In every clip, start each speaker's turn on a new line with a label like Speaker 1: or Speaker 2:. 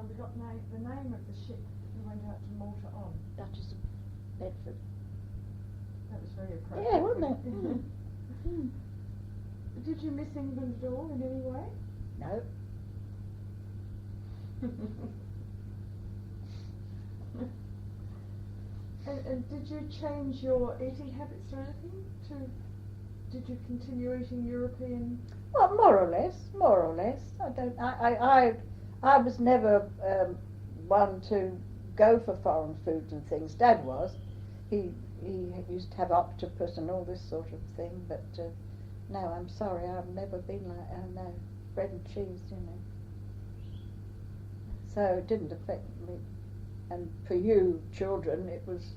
Speaker 1: we got the name of the ship we went out to Malta on.
Speaker 2: Duchess of Bedford.
Speaker 1: That was very appropriate.
Speaker 2: Yeah, wasn't it? Mm. Mm.
Speaker 1: Did you miss England at all in any way?
Speaker 2: No.
Speaker 1: And did you change your eating habits or anything? Did you continue eating European?
Speaker 2: Well, more or less. I was never one to go for foreign foods and things. Dad was. He used to have octopus and all this sort of thing, but no, I'm sorry, I've never been like that. No, bread and cheese, you know. So it didn't affect me. And for you children, it was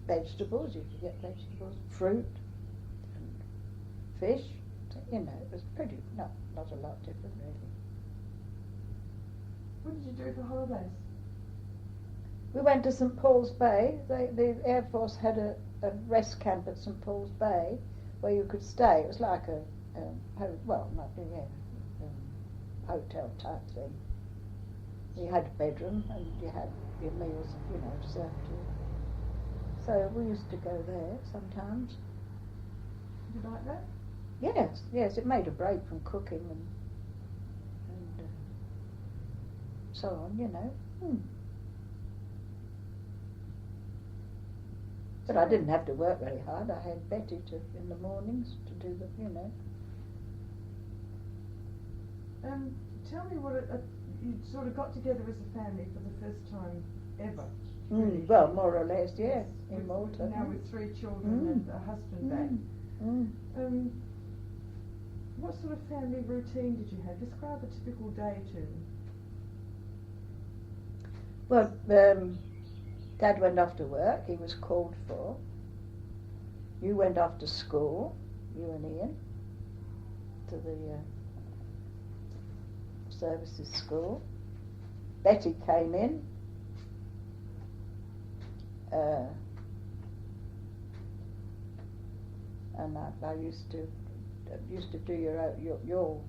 Speaker 2: vegetables. You could get vegetables, fruit, and fish. You know, it was pretty not a lot different really.
Speaker 1: What did you do for holidays?
Speaker 2: We went to St Paul's Bay. The Air Force had a rest camp at St Paul's Bay where you could stay. It was like a hotel type thing. You had a bedroom and you had your meals, you know, served to you. So we used to go there sometimes.
Speaker 1: Did you like that?
Speaker 2: Yes, it made a break from cooking and so on, you know. But I didn't have to work very hard. I had Betty in the mornings to do the, you know.
Speaker 1: Tell me what you sort of got together as a family for the first time ever.
Speaker 2: Well, more or less, yes, in Malta.
Speaker 1: Now with 3 children and a husband back. What sort of family routine did you have? Describe a typical day to me.
Speaker 2: Well, Dad went off to work. He was called for. You went off to school, you and Ian, to the services school. Betty came in. And I used to do your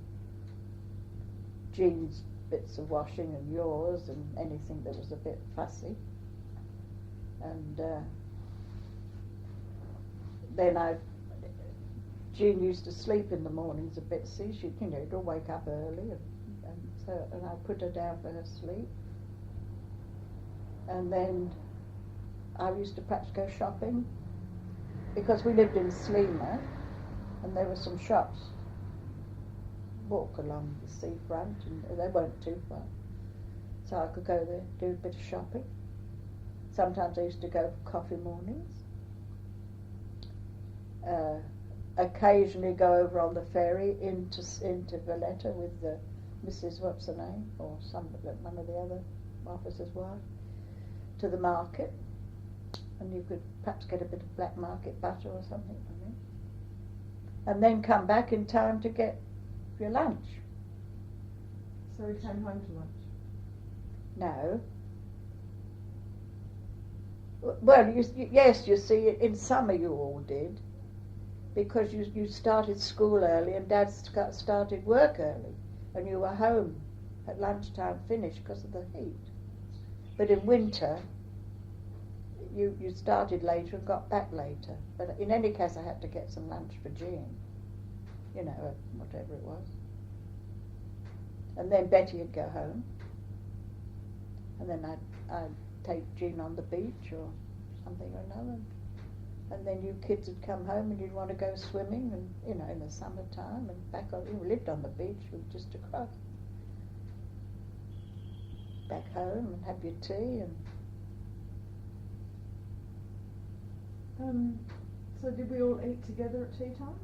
Speaker 2: Jean's bits of washing and yours and anything that was a bit fussy. And then Jean used to sleep in the mornings a bit. See, she'd wake up early, and I put her down for her sleep. And then I used to perhaps go shopping because we lived in Sleema, and there were some shops. Walk along the seafront, and they weren't too far, so I could go there, do a bit of shopping. Sometimes I used to go for coffee mornings. Occasionally go over on the ferry into Valletta with the Mrs. what's her name, or one of the other officers' wife, to the market, and you could perhaps get a bit of black market butter or something from it, and then come back in time to get your lunch.
Speaker 1: So we came home to lunch?
Speaker 2: No. Well, yes, you see, in summer you all did, because you started school early and Dad started work early, and you were home at lunchtime finished because of the heat. But in winter, you started later and got back later. But in any case, I had to get some lunch for Jean, you know, whatever it was. And then Betty would go home, and then I'd take Jean on the beach or something or another, and then you kids would come home and you'd want to go swimming, and you know, in the summertime, and you lived on the beach just across. Back home and have your tea
Speaker 1: and. So did we all eat together at tea time?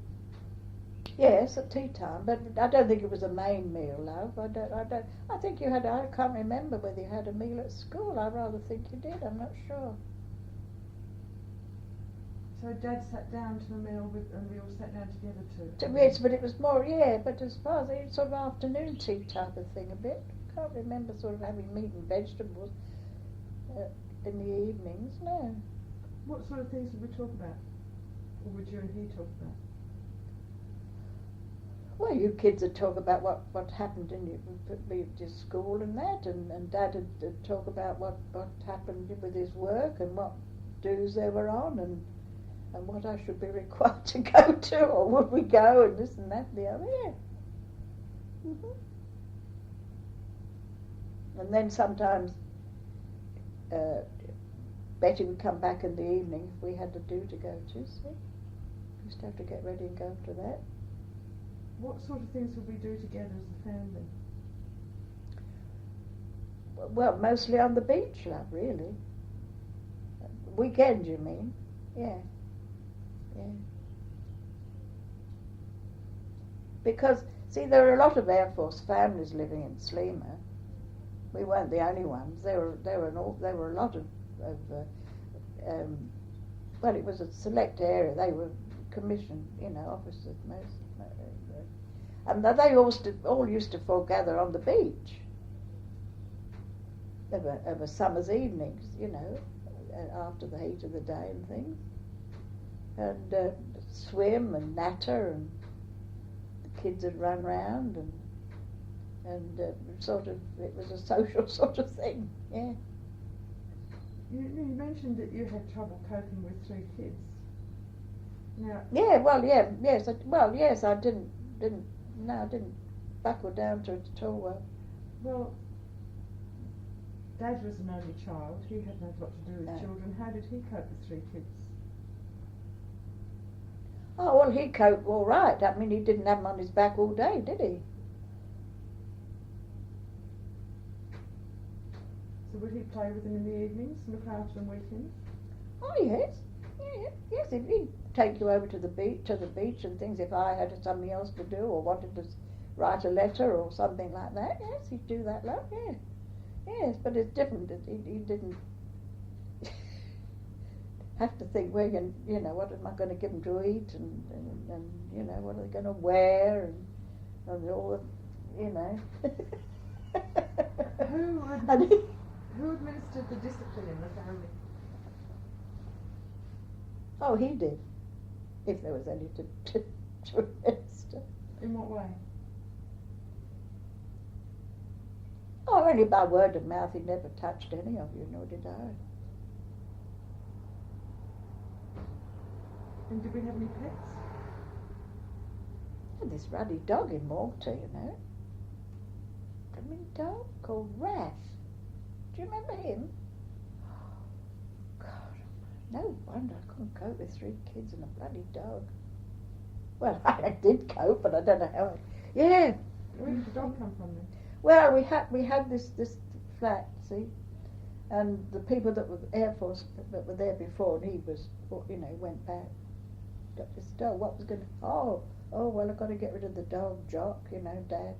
Speaker 2: Yes, at tea time, but I don't think it was a main meal, love. I think you had. I can't remember whether you had a meal at school. I rather think you did. I'm not sure.
Speaker 1: So Dad sat down to a meal and we all sat down together too.
Speaker 2: Yes, but it was more, but as far as it's sort of afternoon tea type of thing a bit. Can't remember sort of having meat and vegetables in the evenings. No.
Speaker 1: What sort of things did we talk about, or would you and he talk about?
Speaker 2: Well, you kids would talk about what happened in your school and that, and Dad would talk about what happened with his work and what dues they were on and what I should be required to go to, or would we go, and this and that and the other. Yeah. And then sometimes Betty would come back in the evening if we had a do to go to, see. We used to have to get ready and go to that.
Speaker 1: What sort of things would we do together as a family?
Speaker 2: Well, mostly on the beach, love, really. Weekend, you mean? Yeah. Because, see, there were a lot of Air Force families living in Sleema. We weren't the only ones. There were a lot of well, it was a select area. They were commissioned, officers most. And they all used to foregather on the beach over summer's evenings, after the heat of the day and things, and swim and natter, and the kids would run round, and sort of, it was a social sort of thing, yeah.
Speaker 1: You mentioned that you had trouble coping with 3 kids. Now.
Speaker 2: Yeah, well, yes, I didn't buckle down to it at all.
Speaker 1: Well, Dad was an only child. He hadn't had a lot to do with children. How did he cope with 3 kids?
Speaker 2: Oh, well, he coped all right. I mean, he didn't have them on his back all day, did he?
Speaker 1: So would he play with them in the evenings, look after them weekends?
Speaker 2: Oh, yes. Yes, he'd take you over to the beach and things if I had something else to do or wanted to write a letter or something like that. Yes, he'd do that, love, yeah. Yes, but it's different. He didn't have to think, what am I going to give them to eat and what are they going to wear and all the,
Speaker 1: Who administered the discipline in the family?
Speaker 2: Oh, he did, if there was any to administer.
Speaker 1: In what way?
Speaker 2: Oh, only by word of mouth. He never touched any of you, nor did I.
Speaker 1: And did we have any pets?
Speaker 2: And this ruddy dog in Malta, a dog called Wrath. Do you remember him? Oh, God, no wonder I couldn't cope with 3 kids and a bloody dog. Well, I did cope, but I don't know how. Yeah.
Speaker 1: Where did the dog come from then?
Speaker 2: Well, we had this flat, see, and the people that were Air Force that were there before, and he was, went back. Got this dog. What was going to? Oh, well, I've got to get rid of the dog, Jock. Dad.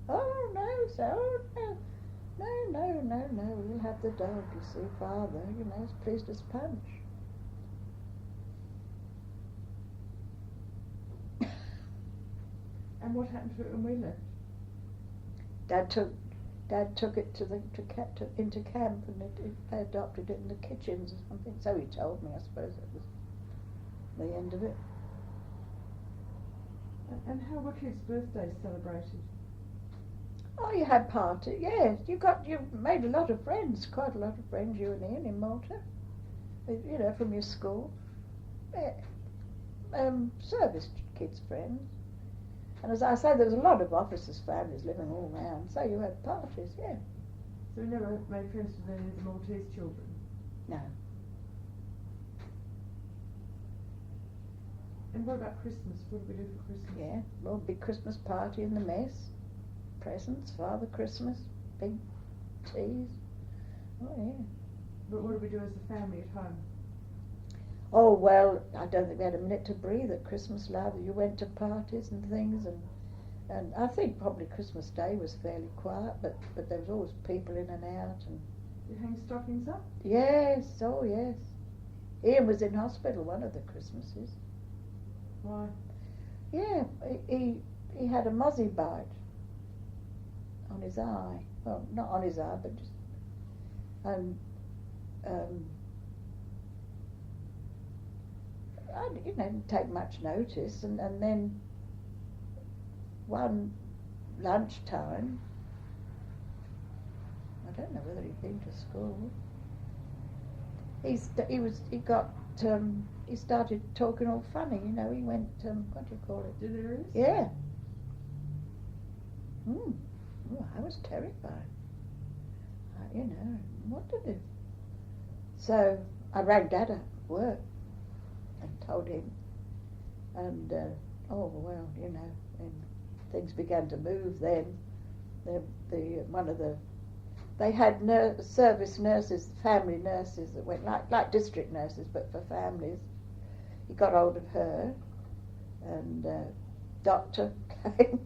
Speaker 2: Oh no, sir. Oh no. We'll have the dog. You see, Father. As pleased as Punch.
Speaker 1: And what happened to it when we left?
Speaker 2: Dad took it into camp, and they adopted it in the kitchens or something. So he told me. I suppose that was the end of it.
Speaker 1: And how were kids' birthdays celebrated?
Speaker 2: Oh, you had parties. Yes, you made a lot of friends. Quite a lot of friends, you and Ian, in Malta. From your school. Service kids' friends. And as I say, there was a lot of officers' families living all around, so you had parties, yeah.
Speaker 1: So you never made friends with any of the Maltese children?
Speaker 2: No.
Speaker 1: And what about Christmas? What did we do for Christmas?
Speaker 2: Yeah, well, big Christmas party in the mess. Presents, Father Christmas, big teas. Oh, yeah.
Speaker 1: But what did we do as a family at home?
Speaker 2: Oh, well, I don't think we had a minute to breathe at Christmas, love. You went to parties and things, and I think probably Christmas Day was fairly quiet, but there was always people in and out. And
Speaker 1: you hang stockings up?
Speaker 2: Yes, oh yes. Ian was in hospital one of the Christmases.
Speaker 1: Why?
Speaker 2: Yeah, he had a mozzie bite on his eye. Well, not on his eye, but just I didn't take much notice, and then one lunchtime, I don't know whether he'd been to school. He started talking all funny, you know. He went, what do you call it?
Speaker 1: Delirious?
Speaker 2: Yeah. Oh, I was terrified. You know, what to do? So I rang Dad at work and told him, and oh well, you know, and things began to move then. They had service nurses, family nurses that went like district nurses, but for families. He got hold of her, and doctor came,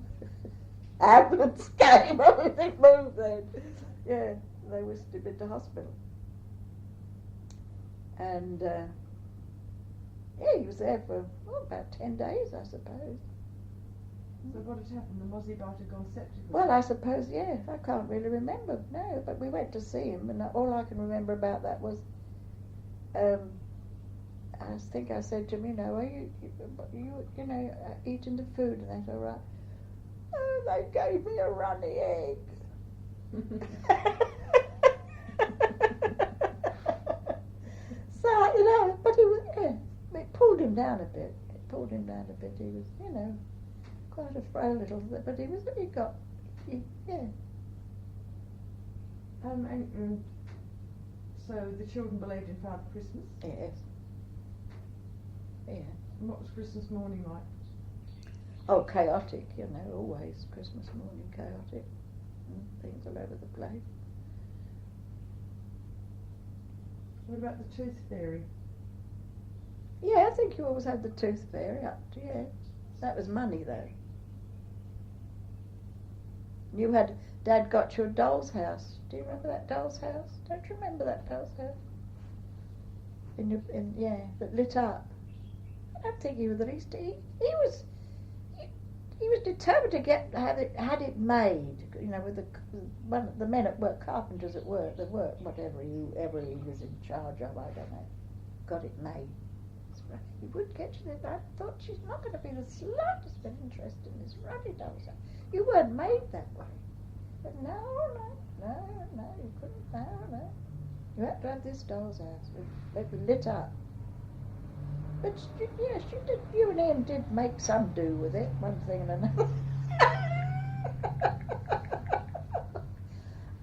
Speaker 2: ambulance came, everything moved then. Yeah, they whisked him into hospital. And yeah, he was there for about 10 days, I suppose.
Speaker 1: So what had happened? The mozzie-bite had gone septic?
Speaker 2: Well, I suppose, yeah. I can't really remember, no. But we went to see him, and all I can remember about that was, I think I said to him, you know, are you eating the food? And they said, all right. Oh, they gave me a runny egg. So, you know, but it pulled him down a bit. He was, you know, quite a frail little, but he got, yeah.
Speaker 1: So the children believed in Father Christmas?
Speaker 2: Yes. Yeah.
Speaker 1: And what was Christmas morning like?
Speaker 2: Oh, chaotic, you know, always Christmas morning chaotic. Things all over the place.
Speaker 1: What about the tooth fairy?
Speaker 2: Yeah, I think you always had the tooth fairy up to, yeah. That was money though. You had, Dad got you a doll's house. Do you remember that doll's house? Don't you remember that doll's house? That lit up. I don't think he was the least. He was determined to had it made. You know, with the men at work, carpenters at work, whatever he was in charge of, I don't know, got it made. He would get you there. I thought she's not going to be the slightest bit interested in this ruddy doll's house. You weren't made that way. But no, you couldn't, no. You had to have this doll's house. It was lit up. But yes, you and Ian did make some do with it, one thing and another.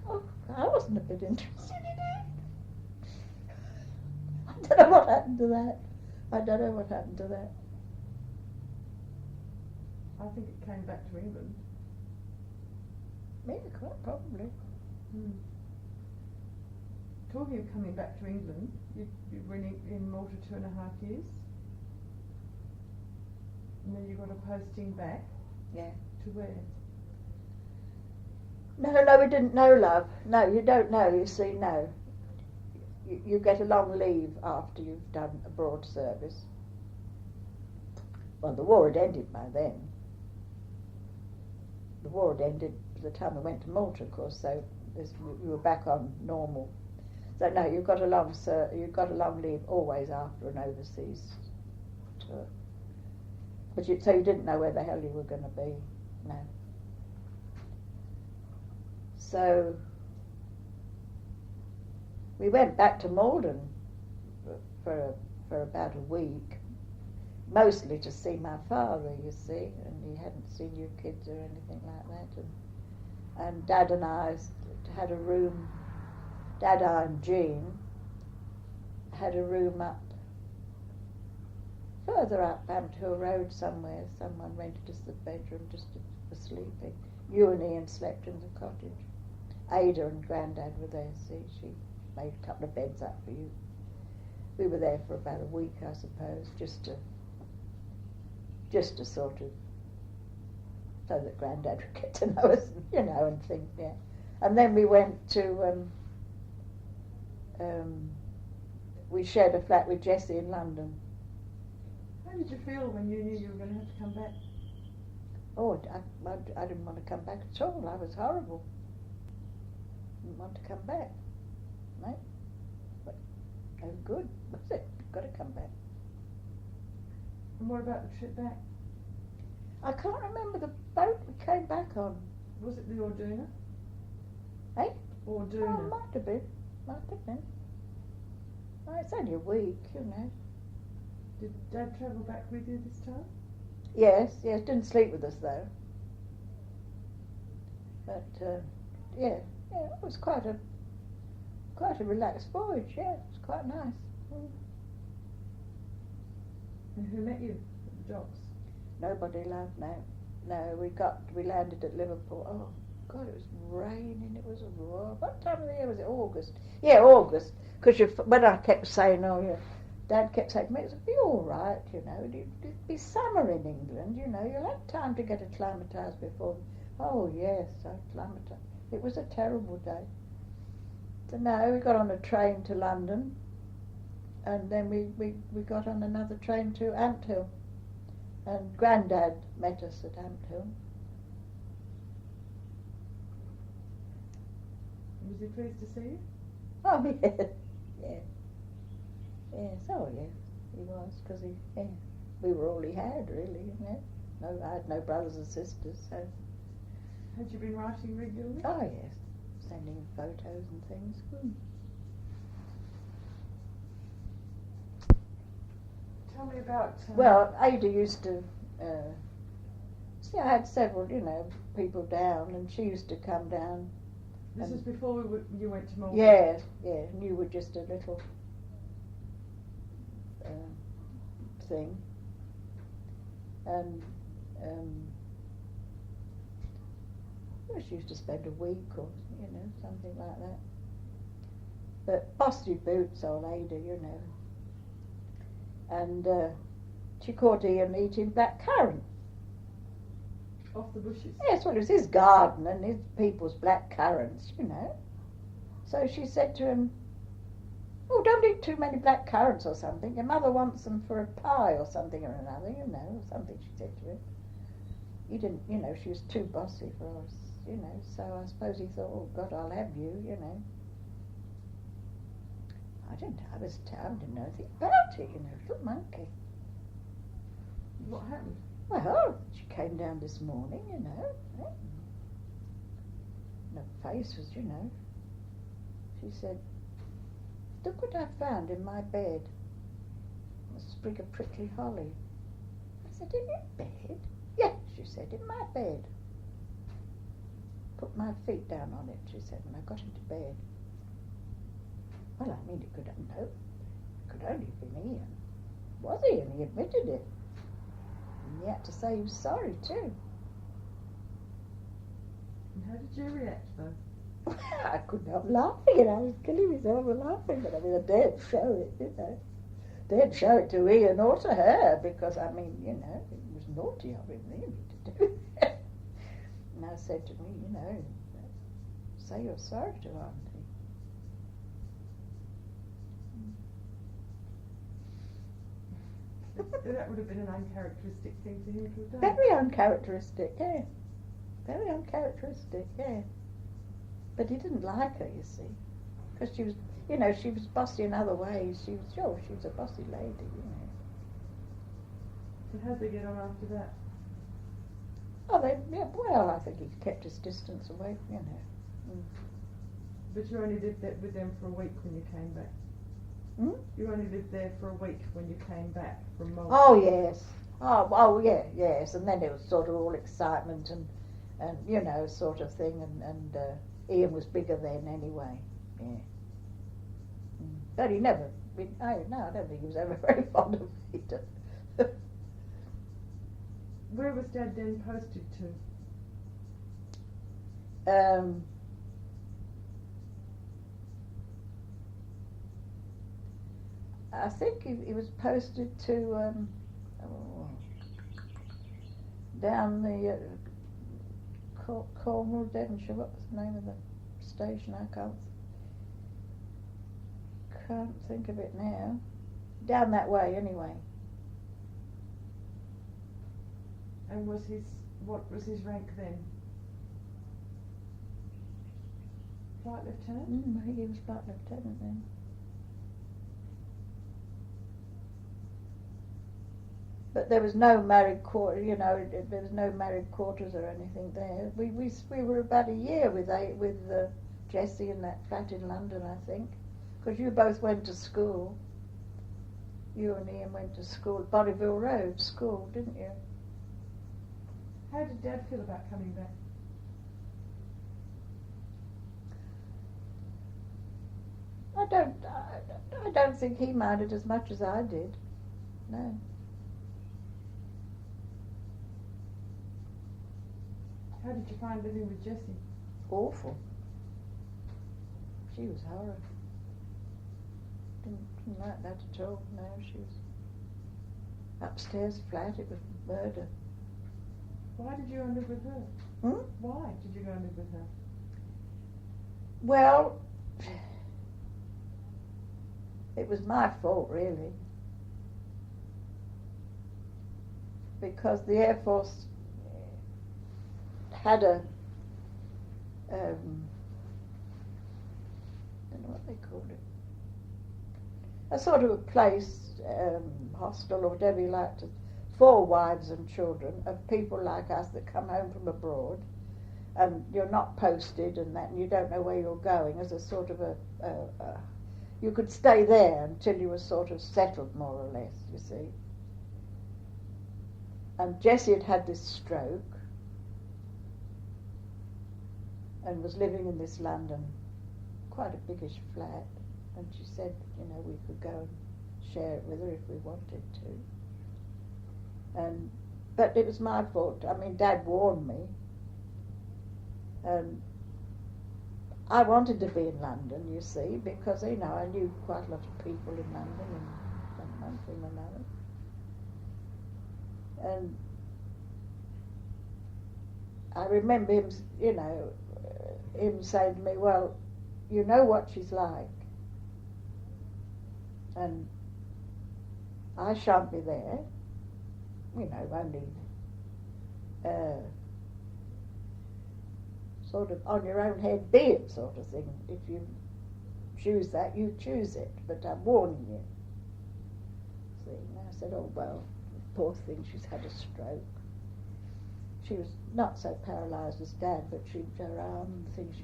Speaker 2: Oh, I wasn't a bit interested in it. I don't know what happened to that. I
Speaker 1: think it came back to England.
Speaker 2: Maybe quite probably.
Speaker 1: Talking of coming back to England, you were in Malta 2.5 years. And then you got a posting back.
Speaker 2: Yeah.
Speaker 1: To where?
Speaker 2: No, we didn't know, love. No, you don't know, you see, no. You get a long leave after you've done abroad service. Well, the war had ended by then. The war had ended by the time we went to Malta, of course, so we were back on normal. So no, you've got a long leave always after an overseas tour. But so you didn't know where the hell you were going to be, no. So we went back to Malden for about a week, mostly to see my father, you see, and he hadn't seen you kids or anything like that. And Dad and I had a room. Dad, I and Jean had a room up, further up Ampthill Road somewhere. Someone rented us the bedroom just for sleeping. You and Ian slept in the cottage. Ada and Grandad were there, see, she made a couple of beds up for you. We were there for about a week, I suppose, just to sort of, so that Grandad would get to know us, you know, and think, yeah. And then we went to, we shared a flat with Jessie in London.
Speaker 1: How did you feel when you knew you were going to have to come back?
Speaker 2: Oh, I didn't want to come back at all. I was horrible. Didn't want to come back. No. But no good, was it? Got to come back.
Speaker 1: And what about the trip back?
Speaker 2: I can't remember the boat we came back on.
Speaker 1: Was it the Orduna?
Speaker 2: Eh?
Speaker 1: Orduna.
Speaker 2: Oh, might have been. Well, it's only a week, you know.
Speaker 1: Did Dad travel back with you this time?
Speaker 2: Yes, didn't sleep with us though. But yeah, it was quite a relaxed voyage. Yeah, it was quite nice.
Speaker 1: And who met you at the docks?
Speaker 2: Nobody loved. No. We landed at Liverpool. Oh God, it was raining. It was what time of the year was it? August. Yeah, August. Because when I kept saying, oh yeah, Dad kept saying to me, it'll be all right, you know. It'd be summer in England, you know. You'll have time to get acclimatised before. Oh yes, acclimatised. It was a terrible day. So no, we got on a train to London, and then we got on another train to Ampthill, and Grandad met us at Ampthill.
Speaker 1: Was he pleased to see you?
Speaker 2: Oh yeah. Yes, oh yeah, he was, because we were all he had, really, you know. No, I had no brothers and sisters, so.
Speaker 1: Had you been writing regularly?
Speaker 2: Oh yes, sending him photos and things.
Speaker 1: Tell me about...
Speaker 2: Well, Ada used to, see, I had several, you know, people down, and she used to come down.
Speaker 1: This is before you went to Malta?
Speaker 2: Yeah, and you were just a little thing. And well, she used to spend a week or, you know, something like that. But bossy boots, old Ada, you know. And she caught Ian eating black currant.
Speaker 1: Off the bushes?
Speaker 2: Yes, well, it was his garden and his people's black currants, you know. So she said to him, oh, don't eat too many black currants or something. Your mother wants them for a pie or something or another, you know, or something she said to him. He didn't, you know, she was too bossy for us, you know, so I suppose he thought, oh, God, I'll have you, you know. I didn't know anything about it, you know, little monkey.
Speaker 1: What happened?
Speaker 2: Well, she came down this morning, you know, and her face was, you know, she said, look what I found in my bed. A sprig of prickly holly. I said, in your bed? Yes, she said, in my bed. Put my feet down on it, she said, and I got into bed. Well, I mean, it could only have been Ian. Was he? And he admitted it. And he had to say he was sorry, too.
Speaker 1: And how did you react, though?
Speaker 2: I couldn't help laughing, and I was killing myself with laughing, but I mean, I daren't show it, you know. Daren't show it to Ian or to her, because, I mean, you know, it was naughty of him, really, to do that. And I said to me, you know, say you're sorry to Auntie.
Speaker 1: That would have been an uncharacteristic thing for him to have done.
Speaker 2: Very uncharacteristic, yeah. Very uncharacteristic, yeah. But he didn't like her, you see, because she was, you know, she was bossy in other ways. She was a bossy lady, you know.
Speaker 1: So how'd they get on after that?
Speaker 2: Oh, well, I think he kept his distance away, you know.
Speaker 1: But you only lived there with them for a week when you came back? You only lived there for a week when you came back from Malta?
Speaker 2: Oh, yes. Oh, yeah, yes. And then it was sort of all excitement and you know, sort of thing. And Ian was bigger then anyway, yeah. But he never, I don't think he was ever very fond of Rita.
Speaker 1: Where was Dad then posted to?
Speaker 2: I think he was posted to down the Cornwall, Devonshire. What was the name of the station? I can't think of it now. Down that way, anyway.
Speaker 1: And what was his rank then? Flight lieutenant?
Speaker 2: I think he was flight lieutenant then. But there was no married quarter, you know. There was no married quarters or anything there. We were about a year with Jessie in that flat in London, I think, because you both went to school. You and Ian went to school at Bonneville Road School, didn't you?
Speaker 1: How did Dad feel about coming back?
Speaker 2: I don't think he minded as much as I did. No.
Speaker 1: How did you find living with Jessie?
Speaker 2: Awful. She was horrible. Didn't like that at all. No, she was upstairs flat. It was murder.
Speaker 1: Why did you go and live with her?
Speaker 2: Hmm?
Speaker 1: Why did you go and live with her?
Speaker 2: Well, it was my fault, really, because the Air Force had a I don't know what they called it, a sort of a place, hostel or whatever you like to, for wives and children of people like us that come home from abroad, and you're not posted and that, and you don't know where you're going, as a sort of you could stay there until you were sort of settled, more or less, you see. And Jessie had had this stroke and was living in this London, quite a biggish flat, and she said, you know, we could go and share it with her if we wanted to. But it was my fault. I mean, Dad warned me. I wanted to be in London, you see, because, you know, I knew quite a lot of people in London and one thing or another. And I remember him, you know, him saying to me, well, you know what she's like, and I shan't be there, you know, only sort of on your own head be it sort of thing. If you choose that, you choose it, but I'm warning you. See, and I said, oh well, poor thing, she's had a stroke. She was not so paralysed as Dad, but her arm and things,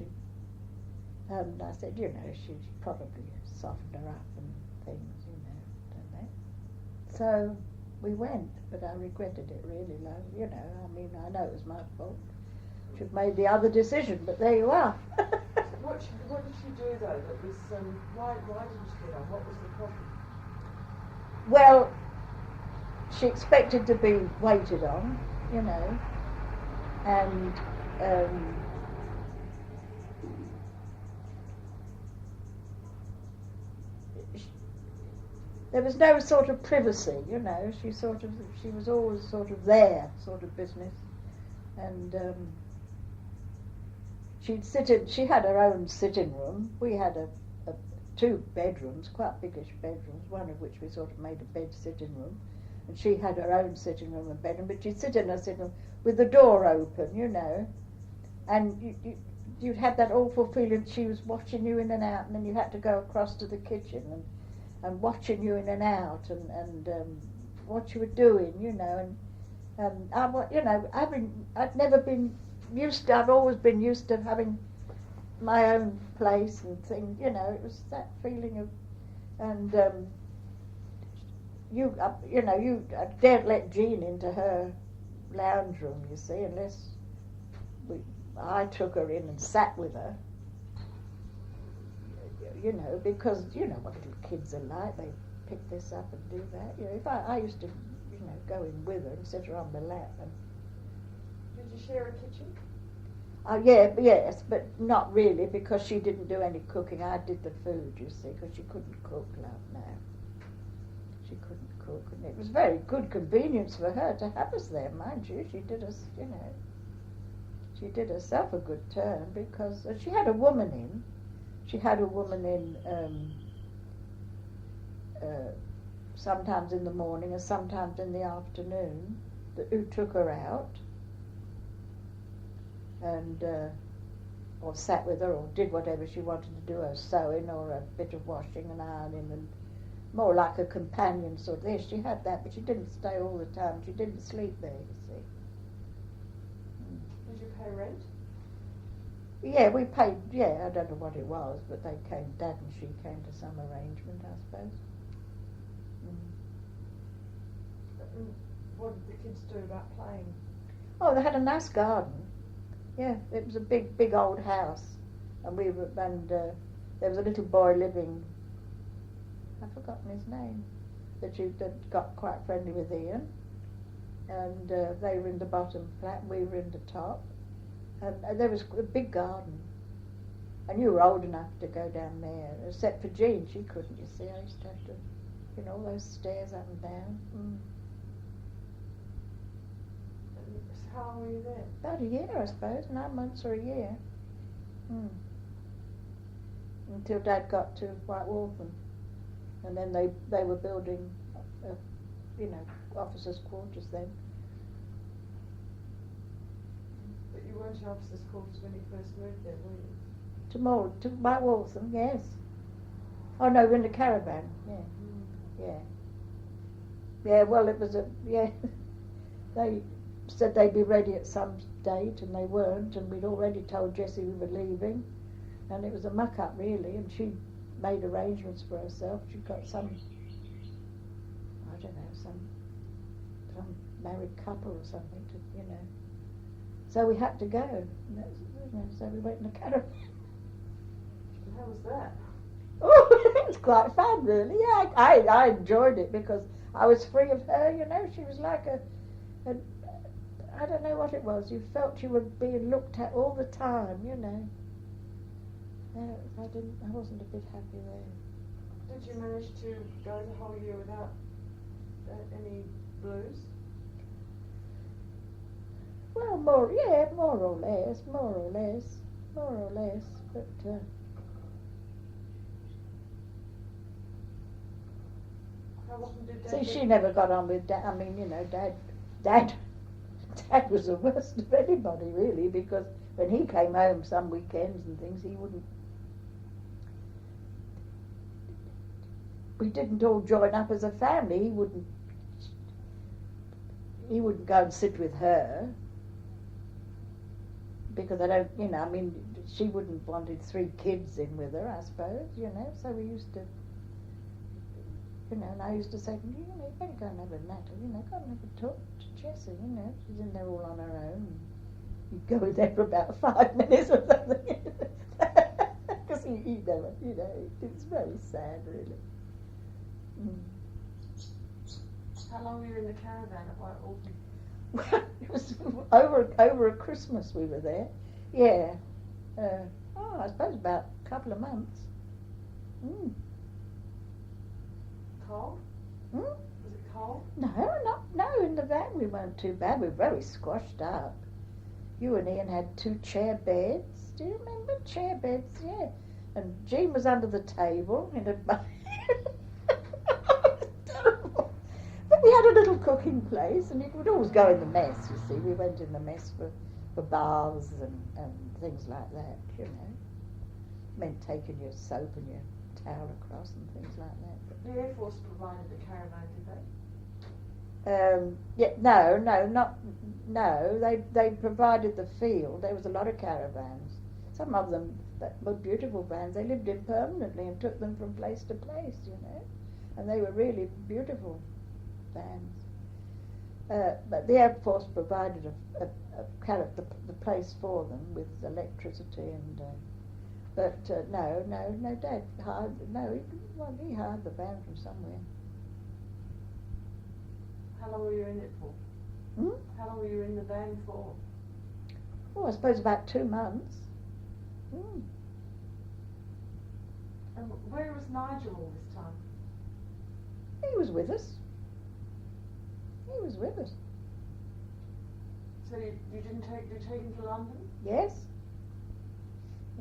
Speaker 2: and I said, you know, she'd probably softened her up and things, you know, don't they? So we went, but I regretted it really, love, you know. I mean, I know it was my fault. Should have made the other decision, but there you are.
Speaker 1: What did she do though that was, why didn't she get on? What was the problem?
Speaker 2: Well, she expected to be waited on, you know, and there was no sort of privacy, you know. She was always sort of there, sort of business, and she had her own sitting room. We had two bedrooms, quite biggish bedrooms, one of which we sort of made a bed sitting room, and she had her own sitting room and bedroom, but she'd sit in her sitting room with the door open, you know, and you'd had that awful feeling she was watching you in and out, and then you had to go across to the kitchen and watching you in and out, and what you were doing, you know, and you know, I'd never been used to, I've always been used to having my own place and things, you know. It was that feeling of, and you know, you daren't let Jean into her lounge room, you see, unless I took her in and sat with her, you know, because you know what little kids are like. They pick this up and do that. You know, if I used to, you know, go in with her and sit her on my lap. And
Speaker 1: did you share a kitchen?
Speaker 2: Yes, but not really, because she didn't do any cooking. I did the food, you see, because she couldn't cook, love. No, she couldn't cook, and it was very good convenience for her to have us there, mind you. She did us, you know, she did herself a good turn, because she had a woman in. She had a woman in sometimes in the morning and sometimes in the afternoon, who took her out and or sat with her or did whatever she wanted to do, her sewing or a bit of washing and ironing more like a companion sort of. Yes, she had that, but she didn't stay all the time. She didn't sleep there, you see.
Speaker 1: Did you pay rent?
Speaker 2: Yeah, we paid, I don't know what it was, but they came, Dad and she came to some arrangement, I suppose.
Speaker 1: What did the kids do about playing?
Speaker 2: Oh, they had a nice garden. Yeah, it was a big old house. And there was a little boy living, I've forgotten his name, that got quite friendly with Ian. And they were in the bottom flat, we were in the top. And there was a big garden. And you were old enough to go down there, except for Jean, she couldn't, you see. I used to have to, all those stairs up and down.
Speaker 1: How long were you there?
Speaker 2: About a year, I suppose, 9 months or a year. Until Dad got to White Waltham. And then they were building, officers' quarters then.
Speaker 1: But you weren't in officers' quarters when you first moved there, were you?
Speaker 2: To White Waltham, yes. Oh no, we're in the caravan, yeah. Yeah, well it was they said they'd be ready at some date and they weren't, and we'd already told Jessie we were leaving, and it was a muck up really, and she made arrangements for herself. She got some married couple or something to, So we had to go, so we went in the caravan.
Speaker 1: How was that?
Speaker 2: Oh, it was quite fun really, yeah, I enjoyed it because I was free of her, she was like a I don't know what it was. You felt you were being looked at all the time, No, I wasn't a bit happy there.
Speaker 1: Did you manage to go the whole year without any blues?
Speaker 2: Well, more or less. But
Speaker 1: how often did Dad?
Speaker 2: see, she never got on with Dad. I mean, Dad was the worst of anybody, really, because when he came home some weekends and things, we didn't all join up as a family. He wouldn't go and sit with her, because she wouldn't wanted 3 kids in with her, I suppose, so we used to, and I used to say, you better go and have a natter, go and have a talk to Jessie, she's in there all on her own. You'd go in there for about 5 minutes or something, because he never, it's very sad, really.
Speaker 1: How long were you in the caravan at White Waltham?
Speaker 2: Well, it was over a Christmas we were there, yeah. I suppose about a couple of months.
Speaker 1: Cold? Was it cold?
Speaker 2: No, in the van we weren't too bad. We were very squashed up. You and Ian had 2 chair beds. Do you remember? Chair beds, yeah. And Jean was under the table in a terrible. But we had a little cooking place, and it would always go in the mess, you see. We went in the mess for baths and things like that, Meant taking your soap and your towel across and things like that. But
Speaker 1: the Air Force provided the caravan, did they?
Speaker 2: They provided the field. There was a lot of caravans. Some of them that were beautiful vans. They lived in permanently and took them from place to place, and they were really beautiful vans. But the Air Force provided the place for them with electricity and. But no, Dad hired. He hired the van from somewhere.
Speaker 1: How long were you in it for? How long were you in the van for?
Speaker 2: Oh, I suppose about 2 months.
Speaker 1: And where was Nigel all this time?
Speaker 2: He was with us.
Speaker 1: So you didn't take him to London?
Speaker 2: Yes.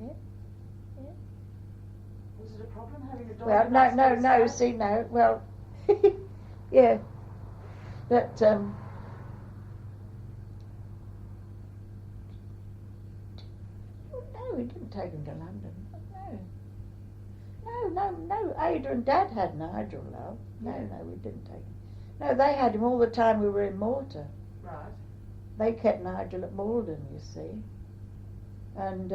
Speaker 2: Yeah.
Speaker 1: Was it a problem having a dog?
Speaker 2: Well, no. See, no. Well, yeah. But no, we didn't take him to London. No, No, Ada and Dad had Nigel, love. No, we didn't take him. No, they had him all the time we were in Malta.
Speaker 1: Right.
Speaker 2: They kept Nigel at Malden, you see. And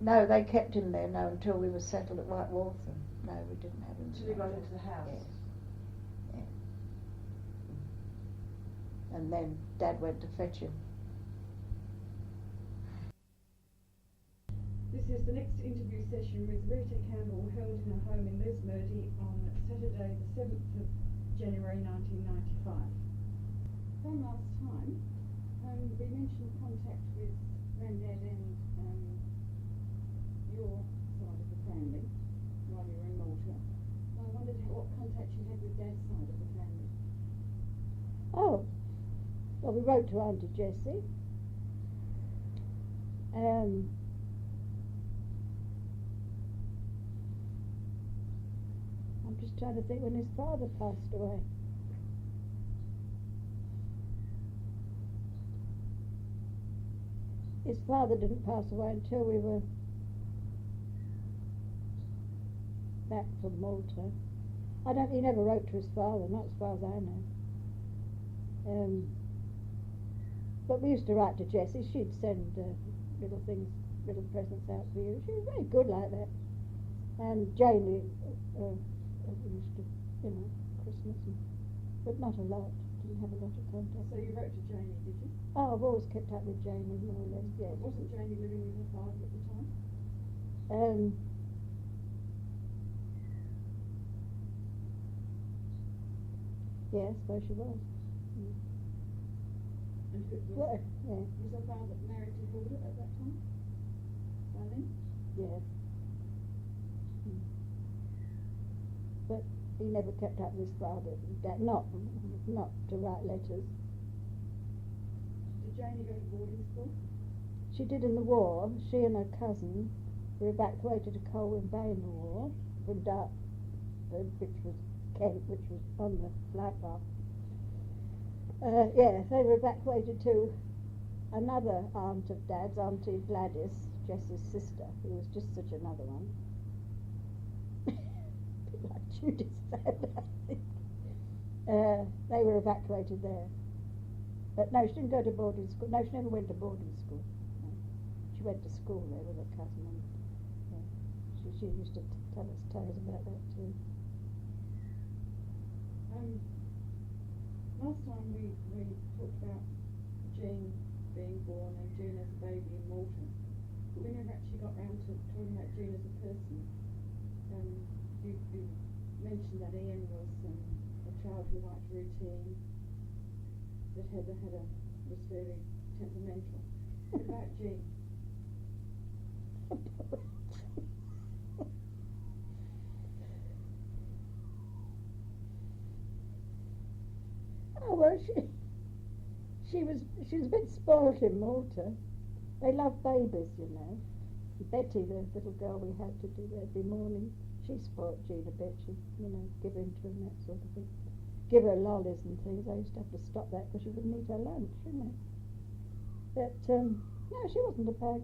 Speaker 2: no, they kept him there until we were settled at White Waltham. No, we didn't have him.
Speaker 1: Until you got into the house.
Speaker 2: Yes. Yeah. And then Dad went to fetch him.
Speaker 3: This is the next interview session with Rita Campbell, held in her home in Lismurdy on Saturday the 7th of January 1995. From last time, we mentioned contact with Granddad and your side of the family while you were in Malta. I wondered what contact you had with Dad's side of the family.
Speaker 4: Oh, well, we wrote to Auntie Jessie. I'm just trying to think when his father passed away. His father didn't pass away until we were back from Malta. He never wrote to his father, not as far as I know. But we used to write to Jessie. She'd send little things, little presents out for you. She was very good like that. And Janie used to, Christmas, but not a lot. Didn't have a lot of contact.
Speaker 3: So you wrote to Janie, did you?
Speaker 4: Oh, I've always kept up with Janie, more or less, yes.
Speaker 3: Wasn't Janie living with her father at the time?
Speaker 4: Yes, I suppose she was.
Speaker 3: And who was,
Speaker 4: Well, yeah.
Speaker 3: was her father married to Hilda at that time? Darlene?
Speaker 4: Yes. But he never kept up with his father, not to write letters.
Speaker 3: Did Janie go to boarding school?
Speaker 4: She did in the war. She and her cousin were evacuated to Colwyn Bay in the war from Dartford, which was Kent, which was on the flight path. They were evacuated to another aunt of Dad's, Auntie Gladys, Jessie's sister, who was just such another one. Like Judy's family, I think. They were evacuated there. But no, she didn't go to boarding school. No, she never went to boarding school. No. She went to school there with her cousin. And, she used to tell us tales about that too.
Speaker 3: Last time we talked about Jean being born and Jean as a baby in Malta. We never actually got round to talking about Jean as a person. You mentioned that Ian was a child who liked routine, that Heather was very temperamental. What about Jean?
Speaker 4: Oh well, she was a bit spoilt in Malta. They love babies, Betty, the little girl we had to do every morning, she spoilt Jean a bit. She'd, give in to her and that sort of thing. Give her lollies and things. I used to have to stop that because she wouldn't eat her lunch, But no, she wasn't a bad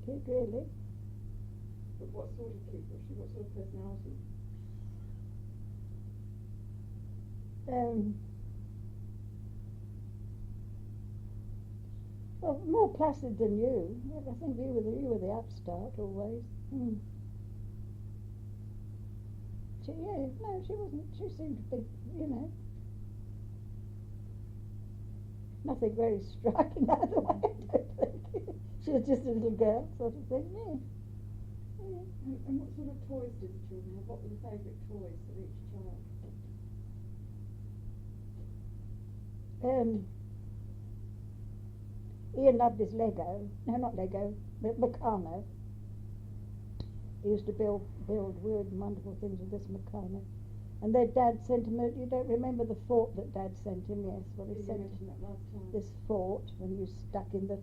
Speaker 4: kid really.
Speaker 3: But what sort of kid was she? What sort of personality?
Speaker 4: Well, more placid than you. I think you were the upstart always. She wasn't. She seemed to be, nothing very striking either way. I don't think. She was just a little girl, sort of thing. Yeah.
Speaker 3: And what sort of toys did the children have? What were the favourite toys of each child?
Speaker 4: Ian loved his Lego. No, not Lego, but Meccano. He used to build weird and wonderful things with this Meccano. And their dad sent him you don't remember the fort that Dad sent him? Yes, well he sent
Speaker 3: mentioned that last time.
Speaker 4: this fort when you stuck in the